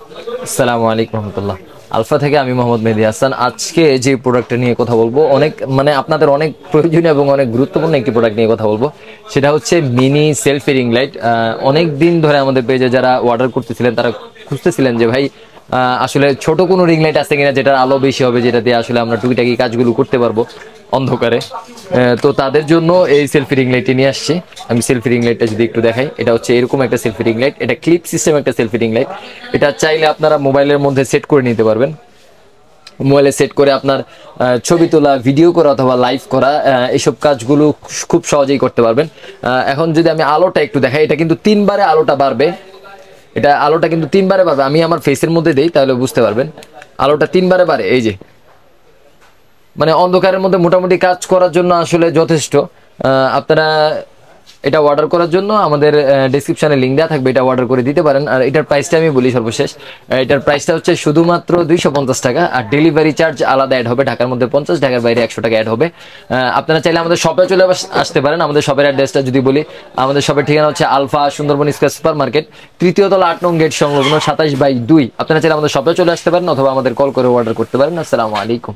আসসালামু আলাইকুম রহমতুল্লাহ। আলফা থেকে আমি মোহাম্মদ মেহেদী হাসান। আজকে যে প্রোডাক্টটা নিয়ে কথা বলবো, অনেক মানে আপনাদের অনেক প্রয়োজনীয় এবং অনেক গুরুত্বপূর্ণ একটি প্রোডাক্ট নিয়ে কথা বলবো। সেটা হচ্ছে মিনি সেলফি রিং লাইট। অনেক দিন ধরে আমাদের পেজে যারা অর্ডার করতেছিলেন তারা খুঁজতেছিলেন যে ভাই আসলে ছোট কোনো রিং লাইট আছে কিনা যেটার আলো বেশি হবে, যেটা দিয়ে আসলে আমরা টুকিটাকি কাজগুলো করতে পারবো অন্ধকারে। তো তাদের জন্য এই সেলফি রিং লাইটটি নিয়ে আসছি। আমি সেলফি রিং লাইটটা যদি একটু দেখাই, এটা হচ্ছে এরকম একটা সেলফি রিং লাইট। এটা ক্লিপ সিস্টেম একটা সেলফি রিং লাইট। এটা চাইলে আপনারা মোবাইলের মধ্যে সেট করে নিতে পারবেন। মোবাইলে সেট করে আপনার ছবি তোলা, ভিডিও করা অথবা লাইভ করা, এইসব কাজগুলো খুব সহজেই করতে পারবেন। এখন যদি আমি আলোটা একটু দেখাই, এটা কিন্তু 3 বারে আলোটা বাড়বে। এটা আলোটা কিন্তু 3 বারে বাড়বে। আমি আমার ফেসের মধ্যে দেই তাহলে বুঝতে পারবেন। আলোটা 3 বারে বাড়ে, এই যে মানে অন্ধকারের মধ্যে মোটামুটি কাজ করার জন্য আসলে যথেষ্ট। আপনারা এটা অর্ডার করার জন্য আমাদের ডেসক্রিপশনে লিঙ্ক দেওয়া থাকবে, এটা অর্ডার করে দিতে পারেন। আর এটার প্রাইসটা আমি বলি সর্বশেষ, এটার প্রাইসটা হচ্ছে শুধুমাত্র 250 টাকা। আর ডেলিভারি চার্জ আলাদা অ্যাড হবে, ঢাকার মধ্যে 50, ঢাকার বাইরে 100 টাকা অ্যাড হবে। আপনারা চাইলে আমাদের শপে চলে আসতে পারেন। আমাদের শপের অ্যাড্রেসটা যদি বলি, আমাদের শপের ঠিকানা হচ্ছে alpha Sundarban square super market, 3য় তলা 8 নং গেট সংলগ্ন 27/2। আপনারা চাইলে আমাদের শপে চলে আসতে পারেন অথবা আমাদের কল করে অর্ডার করতে পারেন। আসসালামু আলাইকুম।